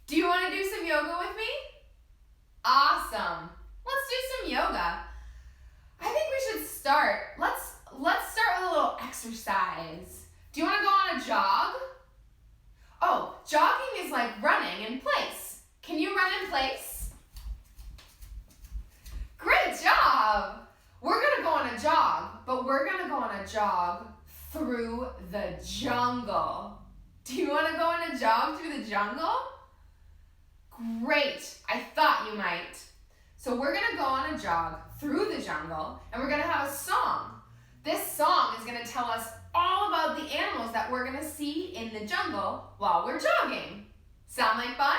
Do you want to do some yoga with me? Awesome. Let's do some yoga. I think we should start. Let's start with a little exercise. Do you want to go on a jog? Oh, jogging is like running in place. Can you run in place? Great job. We're going to go on a jog, but we're going to go on a jog through the jungle. Do you want to go on a jog through the jungle? Great. I thought you might. So we're going to go on a jog through the jungle, and we're going to have a song. This song is going to tell us all about the animals that we're going to see in the jungle while we're jogging. Sound like fun?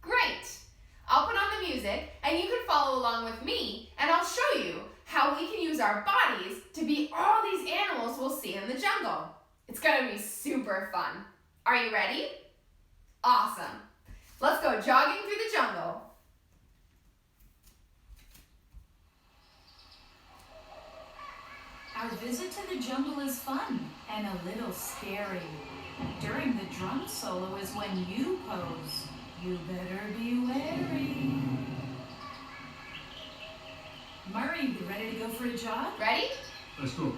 Great. I'll put on the music, and you can follow along with me, and I'll show you how we can use our bodies to be all these animals we'll see in the jungle. It's going to be super fun. Are you ready? Awesome. Let's go jogging through the jungle. Our visit to the jungle is fun and a little scary. During the drum solo is when you pose. You better be wary. Murray, you ready to go for a jog? Ready? Let's go.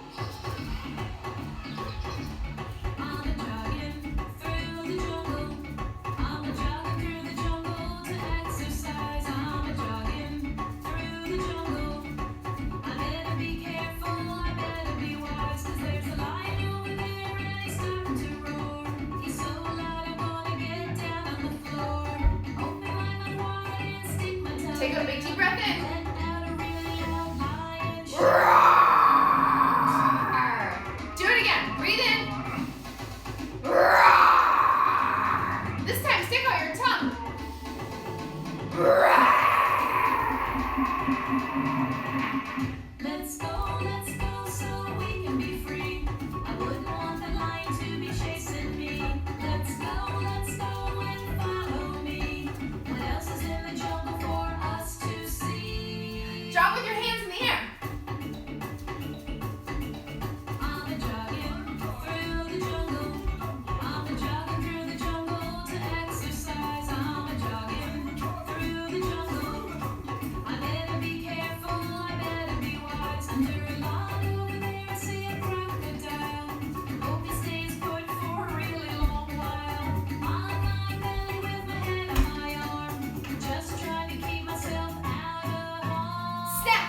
I'm a jogging through the jungle. I'm a jogging through the jungle to exercise. I'm a jogging through the jungle. I better be careful, I better be wise, 'cause there's a lion over there and he's starting to roar. He's so loud I wanna get down on the floor. Open my mouth wide and stick my tongue. Take a big deep breath in. Let out a really loud lion shout. Roar! Do it again. Breathe in. Roar! This time, stick out your tongue. Roar! Let's go, so we can be free. I wouldn't want the lion to be chasing me. Let's go, and follow me. What else is in the jungle for us to see? Jog with your hands in the air. I'm a jogging through the jungle. I'm a jogging through the jungle to exercise. I'm a jogging through the jungle. I better be careful, I better be wise. Under a log over there I see a crocodile. Hope he stays put for a really long while. On my belly with my head on my arm, just trying to keep myself out of harm. Snap,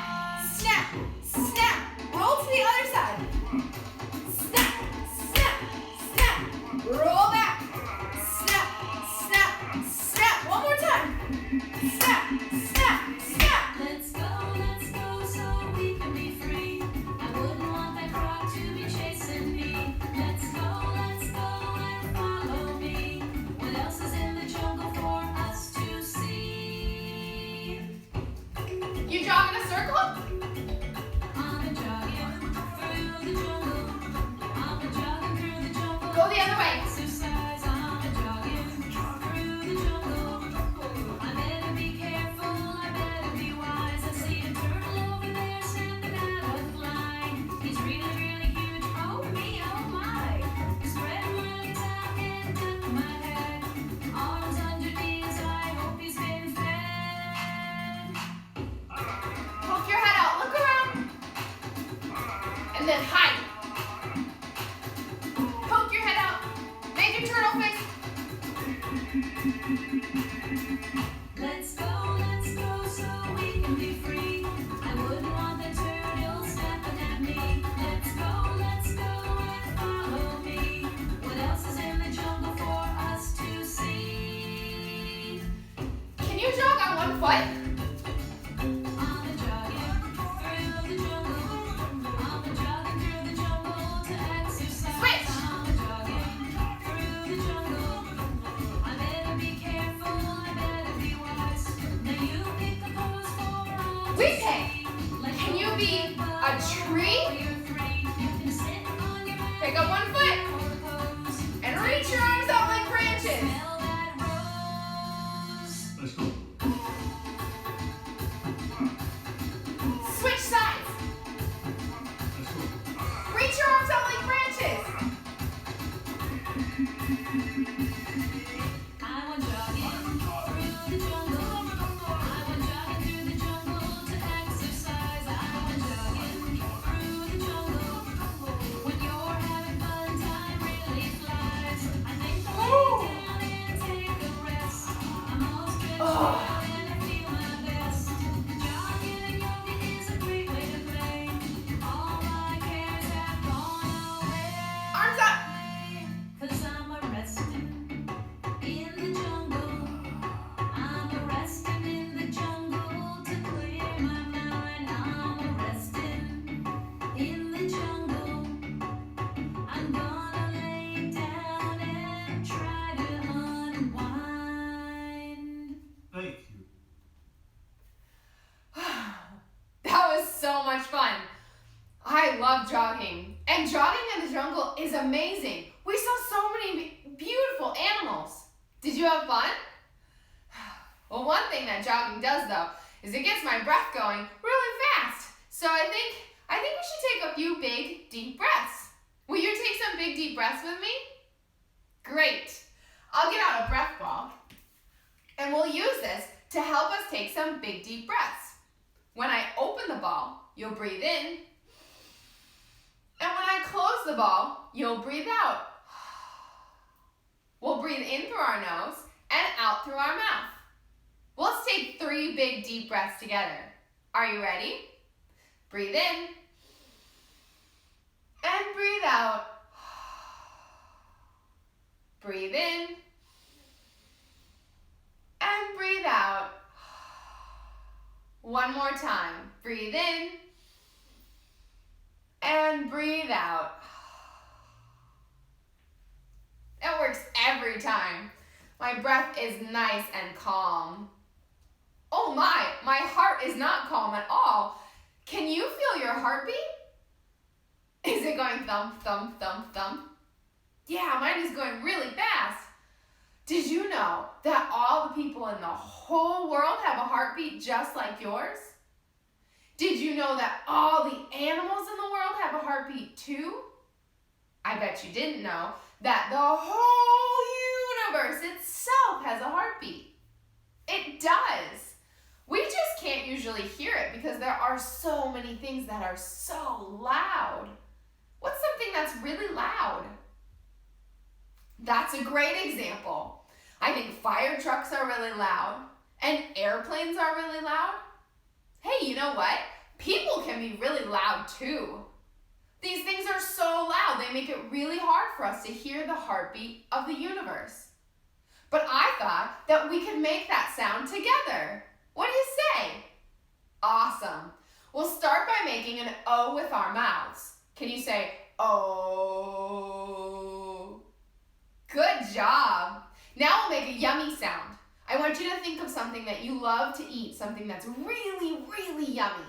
snap, snap. Roll to the other side. Snap, snap, snap. Roll back. Snap, snap, snap. One more time. Snap, snap, snap. Let's go, so we can be free. I wouldn't want that croc to be chasing me. Let's go, and follow me. What else is in the jungle for us to see? You jog in a circle? I'm a jogging through the jungle. I'm a jogging through the jungle. Go the other way. Exercise. I'm a jogging through the jungle. I better be careful, I better be wise. I see a turtle over there standing out of line. He's really, really huge. Oh me, oh my. Spread my legs out and duck my head. Arms underneath, I hope he's been fed. Poke your head out. Look around. And then hide. Poke your head out. is amazing. We saw so many beautiful animals. Did you have fun? Well, one thing that jogging does though is it gets my breath going really fast. So I think we should take a few big, deep breaths. Will you take some big, deep breaths with me? Great. I'll get out a breath ball and we'll use this to help us take some big, deep breaths. When I open the ball, you'll breathe in. And when I close the ball, you'll breathe out. We'll breathe in through our nose and out through our mouth. Let's take 3 big, deep breaths together. Are you ready? Breathe in. And breathe out. Breathe in. And breathe out. One more time. Breathe in. And breathe out. It works every time. My breath is nice and calm. Oh my heart is not calm at all. Can you feel your heartbeat? Is it going thump, thump, thump, thump? Yeah, mine is going really fast. Did you know that all the people in the whole world have a heartbeat just like yours? Did you know that all the animals in the world have a heartbeat too? I bet you didn't know that the whole universe itself has a heartbeat. It does. We just can't usually hear it because there are so many things that are so loud. What's something that's really loud? That's a great example. I think fire trucks are really loud and airplanes are really loud. Hey, you know what? People can be really loud too. These things are so loud, they make it really hard for us to hear the heartbeat of the universe. But I thought that we could make that sound together. What do you say? Awesome. We'll start by making an O with our mouths. Can you say, oh? Good job. Now we'll make a yummy sound. I want you to think of something that you love to eat, something that's really, really yummy.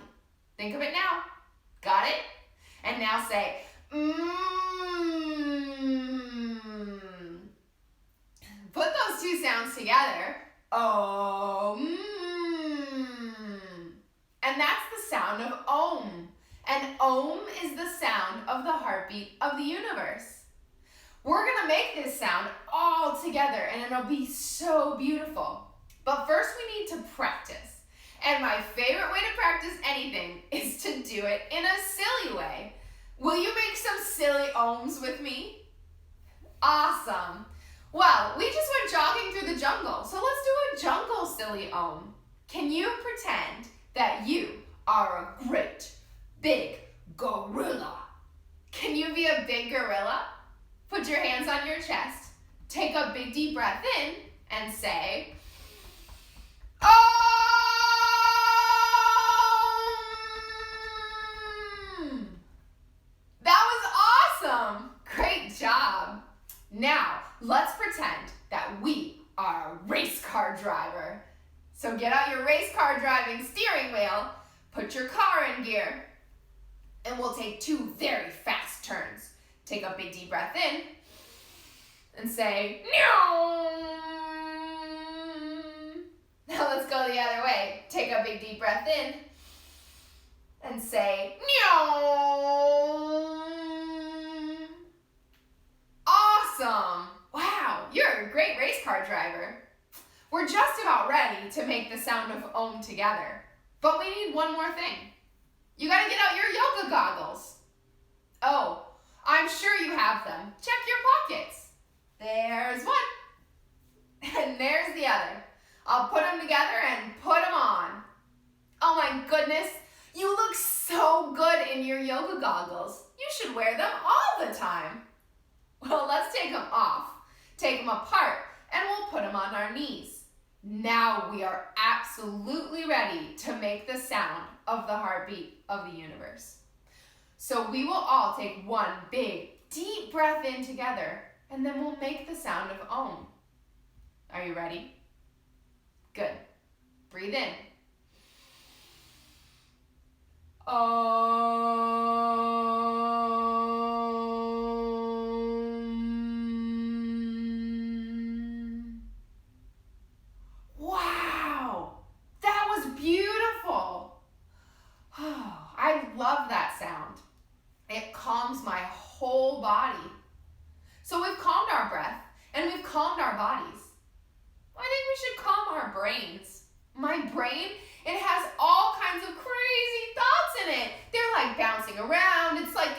Think of it now. Got it? And now say, mmm. Put those two sounds together. Oh, And that's the sound of Om. And Om is the sound of the heartbeat of the universe. We're gonna make this sound all together and it'll be so beautiful. But first we need to practice. And my favorite way to practice anything is to do it in a silly way. Will you make some silly Oms with me? Awesome. Well, we just went jogging through the jungle, so let's do a jungle silly Om. Can you pretend that you are a great big gorilla? Can you be a big gorilla? Put your hands on your chest, take a big deep breath in, and say, Om! That was awesome! Great job! Now, let's pretend that we are a race car driver. So get out your race car driving steering wheel, put your car in gear, and we'll take 2 very fast turns. Take a big deep breath in and say, Meow. Now let's go the other way. Take a big deep breath in and say, Meow. Awesome. Wow, you're a great race car driver. We're just about ready to make the sound of Om together, but we need one more thing. You gotta get out your yoga goggles. Oh, I'm sure you have them. Check your pockets. There's one. And there's the other. I'll put them together and put them on. Oh my goodness, you look so good in your yoga goggles. You should wear them all the time. Well, let's take them off, take them apart, and we'll put them on our knees. Now we are absolutely ready to make the sound of the heartbeat of the universe. So we will all take one big, deep breath in together, and then we'll make the sound of Om. Are you ready? Good. Breathe in. Om. So we've calmed our breath and we've calmed our bodies. I think we should calm our brains. My brain, it has all kinds of crazy thoughts in it. They're like bouncing around. It's like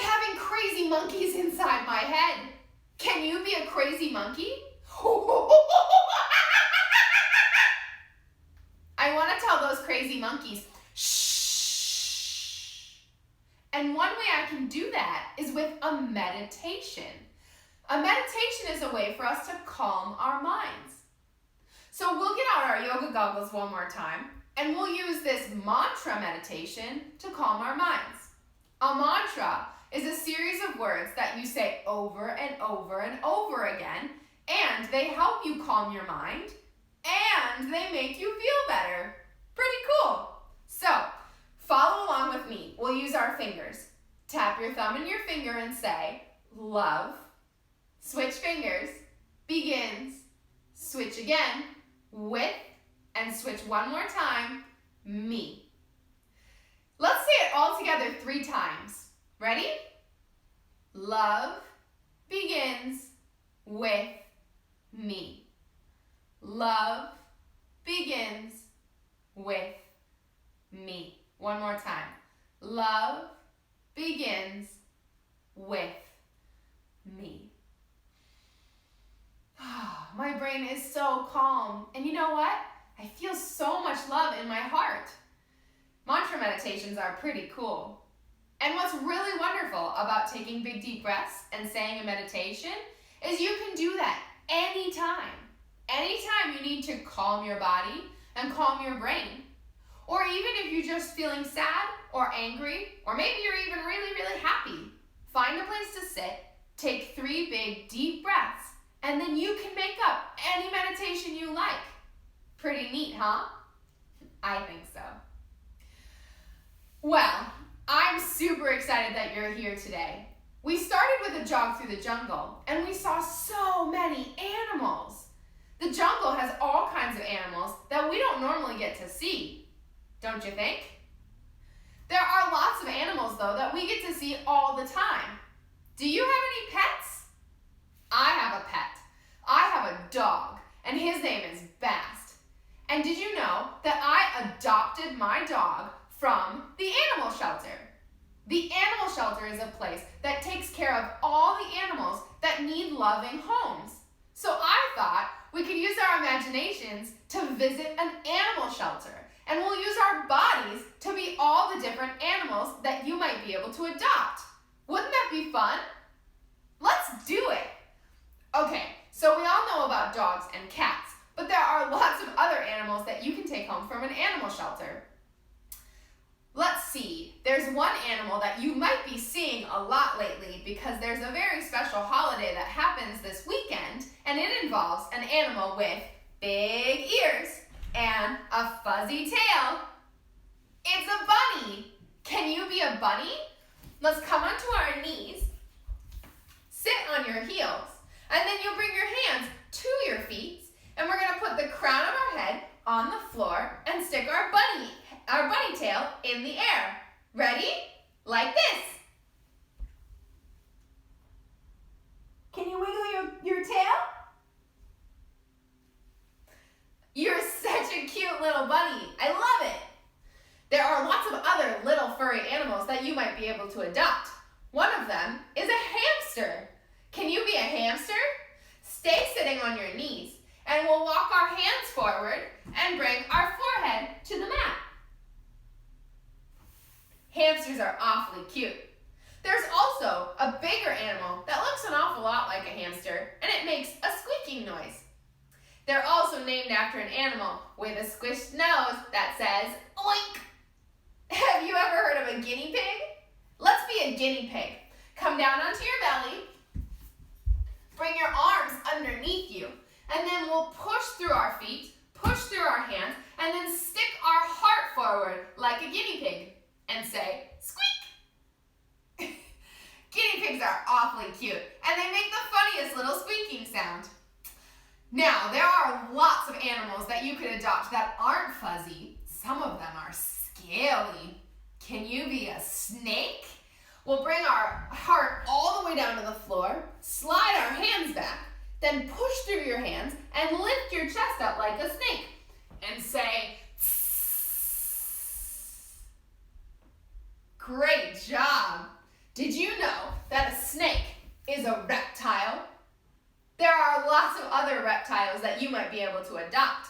having crazy monkeys inside my head. Can you be a crazy monkey? I want to tell those crazy monkeys, shh. And one way I can do that is with a meditation. A meditation is a way for us to calm our minds. So we'll get out our yoga goggles one more time, and we'll use this mantra meditation to calm our minds. A mantra is a series of words that you say over and over and over again, and they help you calm your mind, and they make you feel better. Pretty cool. So, follow along with me. We'll use our fingers. Tap your thumb and your finger and say, love. Switch fingers. Begins. Switch again. With. And switch one more time. Me. Let's say it all together 3 times. Ready? Love begins with me. Love begins with me. One more time. Love begins with me. My brain is so calm. And you know what? I feel so much love in my heart. Mantra meditations are pretty cool. And what's really wonderful about taking big deep breaths and saying a meditation is you can do that anytime. Anytime you need to calm your body and calm your brain. Or even if you're just feeling sad or angry, or maybe you're even really, really happy, find a place to sit, take 3 big deep breaths, and then you can make up any meditation you like. Pretty neat, huh? I think so. Well, I'm super excited that you're here today. We started with a jog through the jungle, and we saw so many animals. The jungle has all kinds of animals that we don't normally get to see, don't you think? There are lots of animals, though, that we get to see all the time. Do you have any pets? I have a pet. I have a dog, and his name is Bast. And did you know that I adopted my dog from the animal shelter? The animal shelter is a place that takes care of all the animals that need loving homes. So I thought we could use our imaginations to visit an animal shelter, and we'll use our bodies to be all the different animals that you might be able to adopt. Wouldn't that be fun? Let's do it. Okay, so we all know about dogs and cats, but there are lots of other animals that you can take home from an animal shelter. Let's see, there's one animal that you might be seeing a lot lately because there's a very special holiday that happens this weekend, and it involves an animal with big ears and a fuzzy tail. It's a bunny. Can you be a bunny? Let's come onto our knees, sit on your heels, and then you'll bring your hands to your feet, and we're gonna put the crown of our head on the floor and stick our bunny tail in the air. Ready? Like this. Can you wiggle your tail? You're such a cute little bunny. I love it. There are lots of other little furry animals that you might be able to adopt. One of them is a hamster. Can you be a hamster? Stay sitting on your knees, and we'll walk our hands forward and bring our forehead to the mat. Hamsters are awfully cute. There's also a bigger animal that looks an awful lot like a hamster, and it makes a squeaking noise. They're also named after an animal with a squished nose that says, oink. Have you ever heard of a guinea pig? Let's be a guinea pig. Come down onto your belly, bring your arms underneath you, and then we'll push through our feet, push through our hands, and then stick our heart forward like a guinea pig and say, squeak. Guinea pigs are awfully cute, and they make the funniest little squeaking sound. Now, there are lots of animals that you could adopt that aren't fuzzy. Some of them are scaly. Can you be a snake? We'll bring our heart all the way down to the floor, slide our hands back, then push through your hands and lift your chest up like a snake and say, tss. Great job. Did you know that a snake is a reptile? There are lots of other reptiles that you might be able to adopt.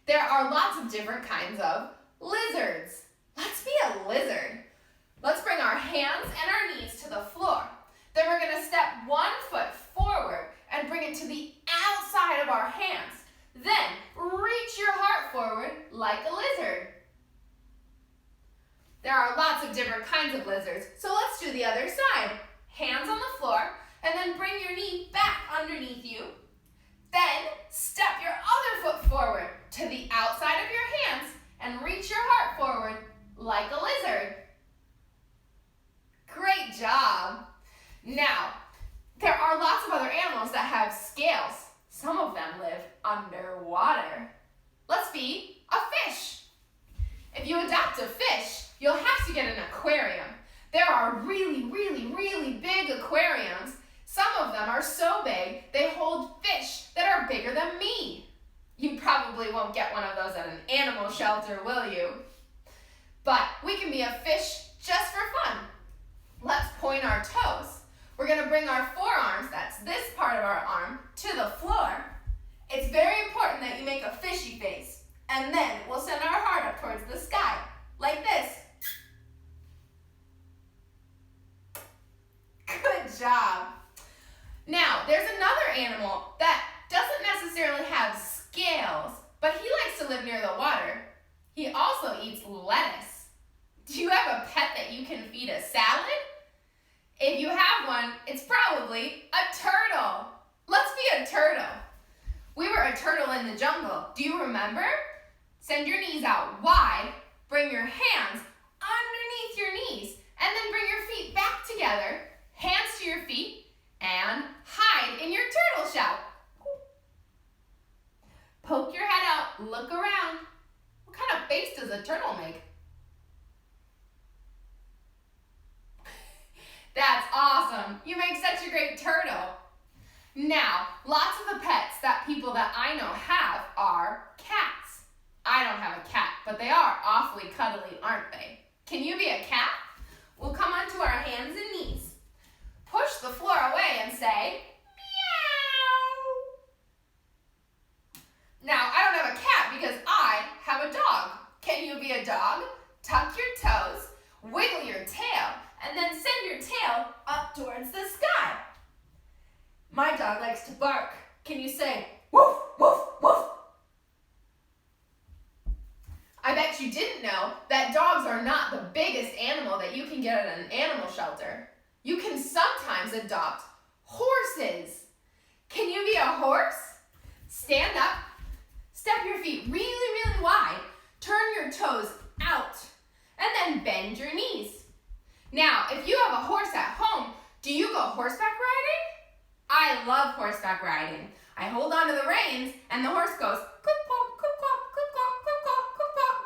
There are lots of different kinds of lizards. Let's be a lizard. Let's bring our hands and our knees to the floor. Then we're going to step 1 foot forward and bring it to the outside of our hands. Then reach your heart forward like a lizard. There are lots of different kinds of lizards, so let's do the other side. Hands on the floor, and then bring your knee back underneath you. Then step your other foot forward to the outside of your hands and reach your heart forward like a lizard. Great job. Now, there are lots of other animals that have scales. Some of them live underwater. Let's be a fish. If you adopt a fish, you'll have to get an aquarium. There are really, really, really big aquariums. Some of them are so big, they hold fish that are bigger than me. You probably won't get one of those at an animal shelter, will you? But we can be a fish just for fun. Let's point our toes. We're going to bring our forearms, that's this part of our arm, to the floor. It's very important that you make a fishy face. And then we'll send our heart up towards the sky, like this. Good job. Now, there's another animal that doesn't necessarily have scales, but he likes to live near the water. He also eats lettuce. Do you have a pet that you can feed a salad? If you have one, it's probably a turtle. Let's be a turtle. We were a turtle in the jungle. Do you remember? Send your knees out wide, bring your hands underneath your knees, and then bring your feet back together, hands to your feet, and hide in your turtle shell. Poke your head out, look around. What kind of face does a turtle make? That's awesome. You make such a great turtle. Now, lots of the pets that people that I know have are cats. I don't have a cat, but they are awfully cuddly, aren't they? Can you be a cat? We'll come onto our hands and knees. Push the floor away and say, meow. Now, I don't have a cat because I have a dog. Can you be a dog? Tuck your toes, wiggle your tail, and then send your tail up towards the sky. My dog likes to bark. Can you say, woof, woof, woof? I bet you didn't know that dogs are not the biggest animal that you can get at an animal shelter. You can sometimes adopt horses. Can you be a horse? Stand up, step your feet really, really wide, turn your toes out, and then bend your knees. Now, if you have a horse at home, do you go horseback riding? I love horseback riding. I hold on to the reins and the horse goes clip-clop, clip-clop, clip-clop, clip-clop, clip-clop.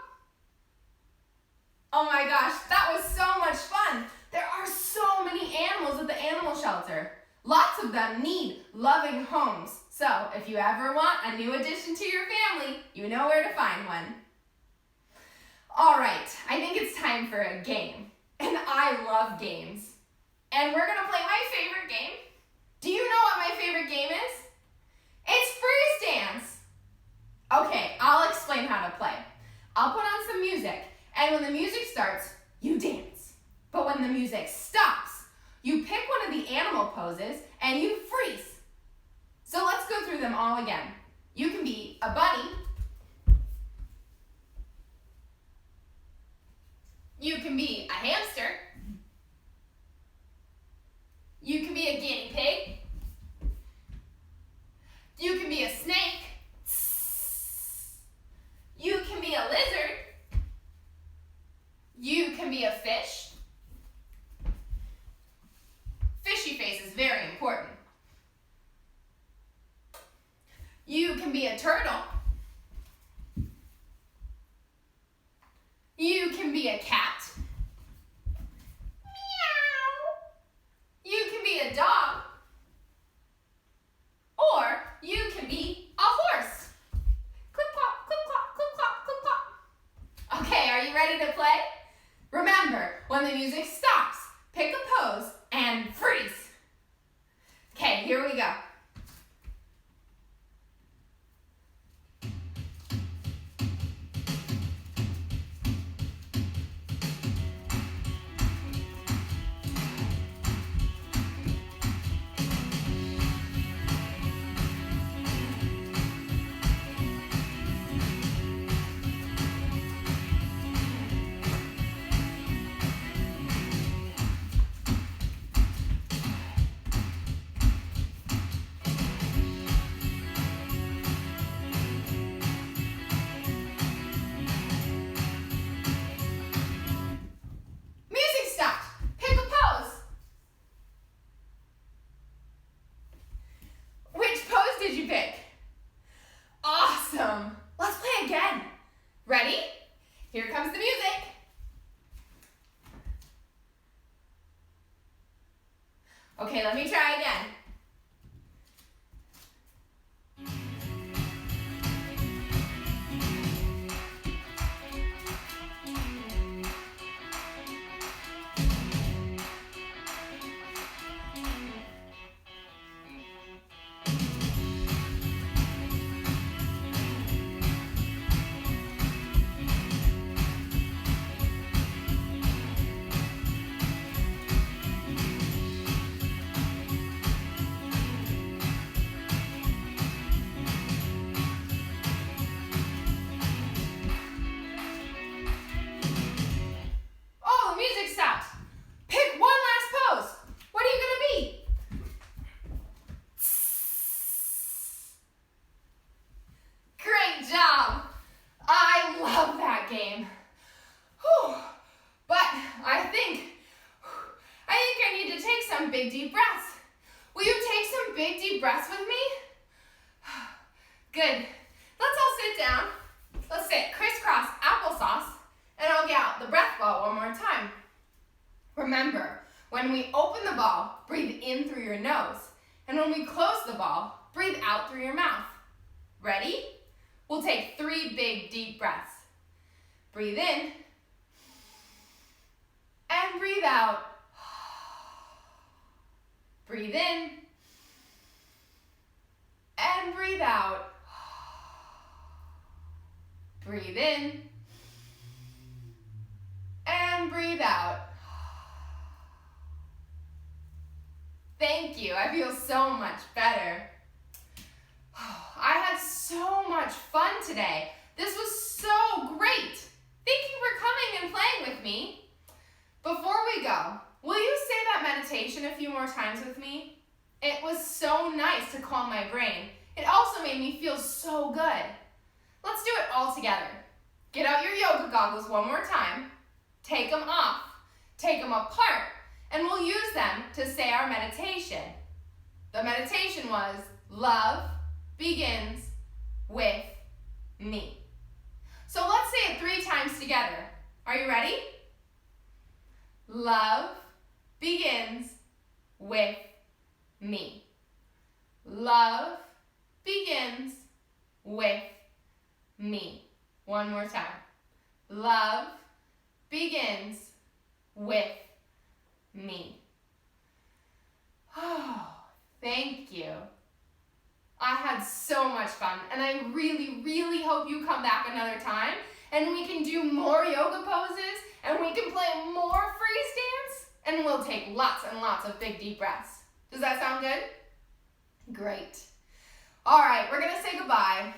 Oh my gosh, that was so much fun. There are so many animals at the animal shelter. Lots of them need loving homes. So if you ever want a new addition to your family, you know where to find one. All right, I think it's time for a game. And I love games. And we're gonna play my favorite game. Do you know what my favorite game is? It's freeze dance. Okay, I'll explain how to play. I'll put on some music, and when the music starts, you dance. But when the music stops, you pick one of the animal poses and you freeze. So let's go through them all again. You can be a bunny. You can be a hamster. You can be a guinea pig. You can be a snake. You can be a lizard. You can be a fish. Fishy face is very important. You can be a turtle. You can be a cat. Meow. You can be a dog. here we go. Ready? Here comes the music. Okay, let me try again. Game. Whew. But I think I need to take some big deep breaths. Will you take some big deep breaths with me? Good. Let's all sit down. Let's sit crisscross applesauce, and I'll get out the breath ball one more time. Remember, when we open the ball, breathe in through your nose, and when we close the ball, breathe out through your mouth. Ready? We'll take 3 big deep breaths. Breathe in, and breathe out. Breathe in, and breathe out. Breathe in, and breathe out. Thank you, I feel so much better. I had so much fun today. This was so great. Thank you for coming and playing with me. Before we go, will you say that meditation a few more times with me? It was so nice to calm my brain. It also made me feel so good. Let's do it all together. Get out your yoga goggles one more time. Take them off. Take them apart. And we'll use them to say our meditation. The meditation was, love begins with me. So let's say it 3 times together. Are you ready? Love begins with me. Love begins with me. One more time. Love begins with me. Oh, thank you. I had so much fun, and I really, really hope you come back another time, and we can do more yoga poses, and we can play more freeze dance, and we'll take lots and lots of big deep breaths. Does that sound good? Great. All right, we're gonna say goodbye,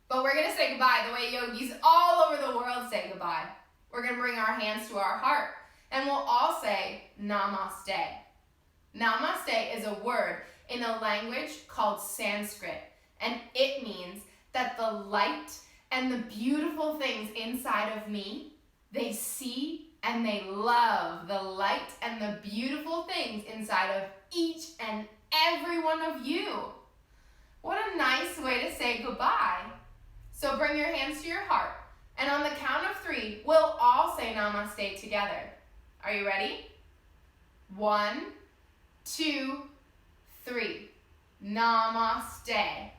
but we're gonna say goodbye the way yogis all over the world say goodbye. We're gonna bring our hands to our heart, and we'll all say namaste. Namaste is a word in a language called Sanskrit, and it means that the light and the beautiful things inside of me, they see and they love the light and the beautiful things inside of each and every one of you. What a nice way to say goodbye. So bring your hands to your heart, and on the count of 3, we'll all say namaste together. Are you ready? 1, 2, 3. Namaste.